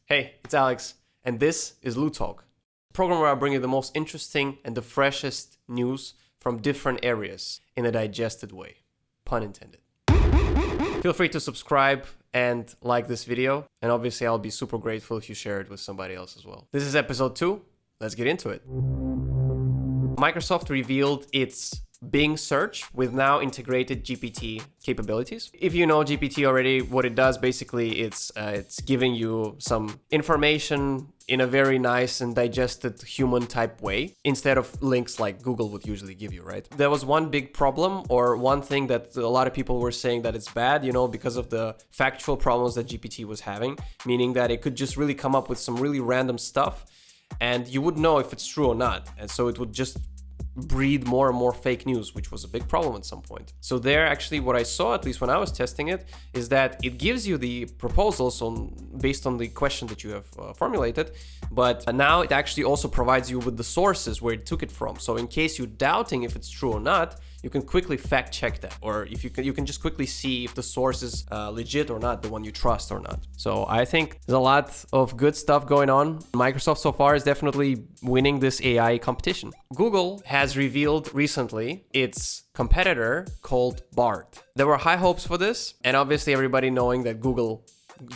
Hey, it's Alex, and this is LooTalk, a program where I bring you the most interesting and the freshest news from different areas in a digested way. Pun intended. Feel free to subscribe and like this video, and obviously I'll be super grateful if you share it with somebody else as well. This is episode 2. Let's get into it. Microsoft revealed its Bing search with now integrated GPT capabilities. If you know GPT already, what it does basically, it's giving you some information in a very nice and digested human type way instead of links like Google would usually give you, right? There was one big problem, or one thing that a lot of people were saying that it's bad, because of the factual problems that GPT was having, meaning that it could just really come up with some really random stuff and you wouldn't know if it's true or not. And so it would just breed more and more fake news, which was a big problem at some point. So there, actually, what I saw, at least when I was testing it, is that it gives you the proposals based on the question that you have formulated, but now it actually also provides you with the sources where it took it from. So in case you're doubting if it's true or not, you can quickly fact check that, or if you can just quickly see if the source is legit or not, the one you trust or not. So I think there's a lot of good stuff going on. Microsoft so far is definitely winning this AI competition. Google has revealed recently its competitor called Bard. There were high hopes for this, and obviously everybody knowing that Google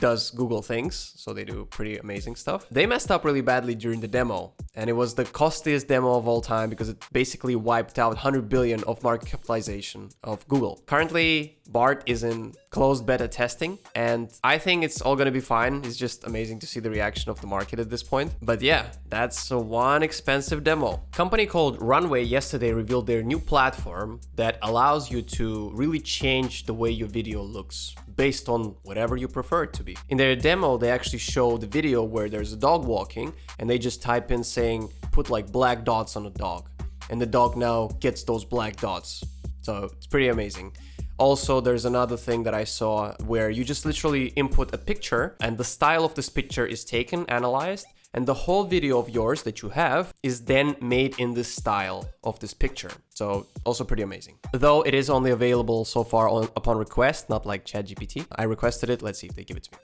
does Google things, so they do pretty amazing stuff. They messed up really badly during the demo, and it was the costliest demo of all time because it basically wiped out 100 billion of market capitalization of Google. Currently, Bard is in closed beta testing, and I think it's all gonna be fine. It's just amazing to see the reaction of the market at this point. But yeah, that's one expensive demo. A company called Runway yesterday revealed their new platform that allows you to really change the way your video looks based on whatever you prefer it to be. In their demo, they actually show the video where there's a dog walking, and they just type in saying, put like black dots on a dog, and the dog now gets those black dots. So it's pretty amazing. Also, there's another thing that I saw where you just literally input a picture, and the style of this picture is taken, analyzed, and the whole video of yours that you have is then made in this style of this picture. So also pretty amazing. Though it is only available so far upon request, not like ChatGPT. I requested it. Let's see if they give it to me.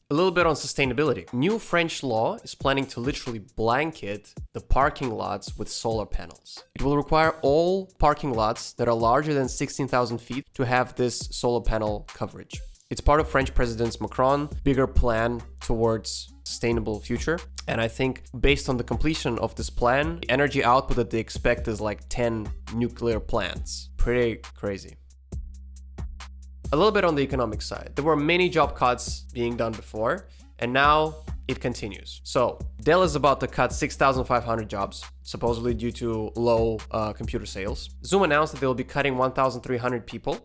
A little bit on sustainability. New French law is planning to literally blanket the parking lots with solar panels. It will require all parking lots that are larger than 16,000 feet to have this solar panel coverage. It's part of French President Macron's bigger plan towards sustainable future. And I think based on the completion of this plan, the energy output that they expect is like 10 nuclear plants. Pretty crazy. A little bit on the economic side. There were many job cuts being done before, and now it continues. So Dell is about to cut 6,500 jobs, supposedly due to low computer sales. Zoom announced that they'll be cutting 1,300 people.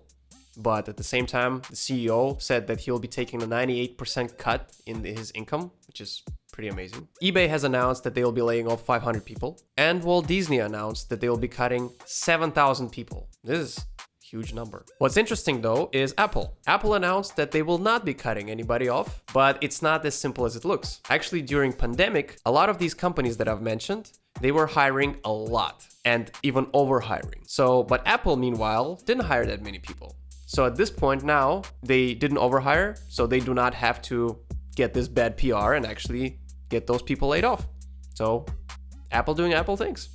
But at the same time, the CEO said that he'll be taking a 98% cut in his income, which is pretty amazing. eBay has announced that they will be laying off 500 people. And Walt Disney announced that they will be cutting 7,000 people. This is a huge number. What's interesting though is Apple. Apple announced that they will not be cutting anybody off, but it's not as simple as it looks. Actually, during pandemic, a lot of these companies that I've mentioned, they were hiring a lot and even over hiring. But Apple, meanwhile, didn't hire that many people. So at this point now, they didn't overhire, so they do not have to get this bad PR and actually get those people laid off. So Apple doing Apple things.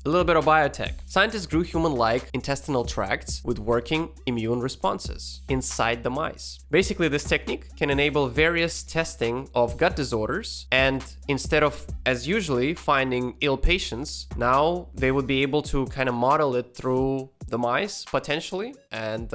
A little bit of biotech. Scientists grew human-like intestinal tracts with working immune responses inside the mice. Basically, this technique can enable various testing of gut disorders, and instead of, as usually, finding ill patients, now they would be able to kind of model it through the mice, potentially, and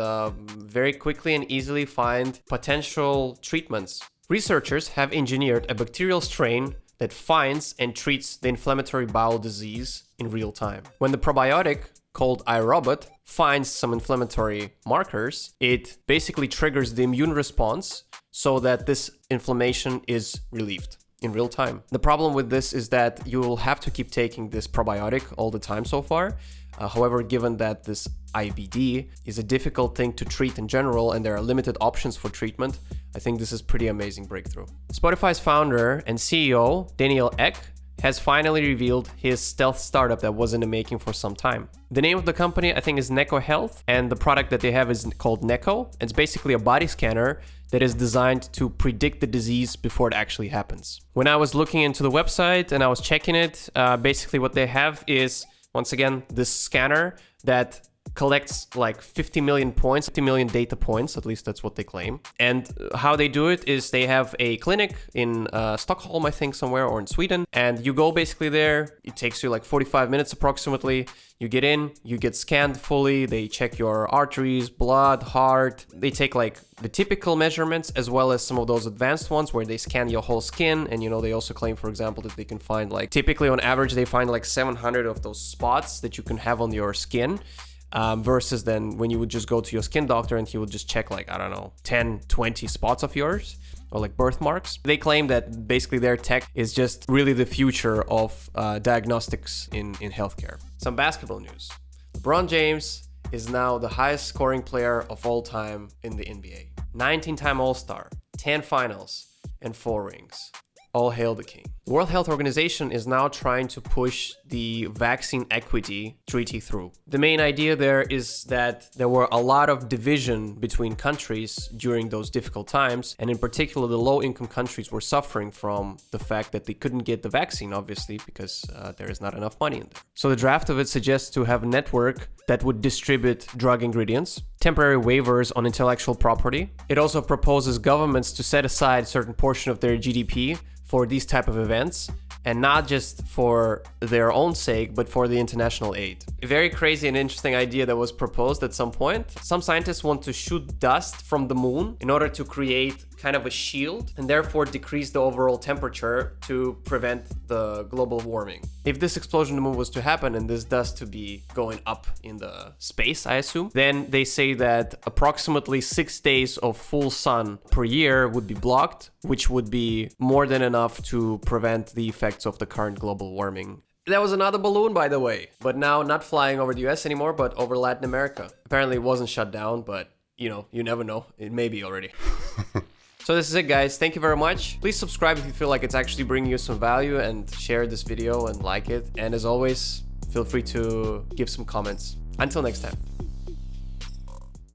very quickly and easily find potential treatments. Researchers have engineered a bacterial strain that finds and treats the inflammatory bowel disease in real time. When the probiotic, called iRobot, finds some inflammatory markers, it basically triggers the immune response so that this inflammation is relieved in real time. The problem with this is that you will have to keep taking this probiotic all the time so far. However, given that this IBD is a difficult thing to treat in general and there are limited options for treatment, I think this is pretty amazing breakthrough. Spotify's founder and CEO, Daniel Ek, has finally revealed his stealth startup that was in the making for some time. The name of the company, I think, is Neko Health, and the product that they have is called Neko. It's basically a body scanner that is designed to predict the disease before it actually happens. When I was looking into the website and I was checking it, basically what they have is, once again, this scanner that collects like 50 million points, 50 million data points, at least that's what they claim. And how they do it is they have a clinic in Stockholm, I think, somewhere, or in Sweden. And you go basically there. It takes you like 45 minutes approximately. You get in, you get scanned fully. They check your arteries, blood, heart. They take like the typical measurements as well as some of those advanced ones where they scan your whole skin. And, you know, they also claim, for example, that they can find like, typically on average, they find like 700 of those spots that you can have on your skin. Versus then when you would just go to your skin doctor and he would just check like, I don't know, 10, 20 spots of yours or like birthmarks. They claim that basically their tech is just really the future of diagnostics in healthcare. Some basketball news. LeBron James is now the highest scoring player of all time in the NBA. 19-time All-Star, 10 finals, and 4 rings. All hail the king. The World Health Organization is now trying to push the vaccine equity treaty through. The main idea there is that there were a lot of division between countries during those difficult times, and in particular the low-income countries were suffering from the fact that they couldn't get the vaccine, obviously, because there is not enough money in there. So the draft of it suggests to have a network that would distribute drug ingredients, temporary waivers on intellectual property. It also proposes governments to set aside a certain portion of their GDP for these type of events, and not just for their own sake, but for the international aid. A very crazy and interesting idea that was proposed at some point. Some scientists want to shoot dust from the moon in order to create kind of a shield and therefore decrease the overall temperature to prevent the global warming. If this explosion in the moon was to happen and this dust to be going up in the space, I assume, then they say that approximately 6 days of full sun per year would be blocked, which would be more than enough to prevent the effects of the current global warming. That was another balloon, by the way, but now not flying over the US anymore, but over Latin America. Apparently it wasn't shut down, but you know, you never know. It may be already. So this is it, guys. Thank you very much. Please subscribe if you feel like it's actually bringing you some value, and share this video and like it. And as always, feel free to give some comments. Until next time.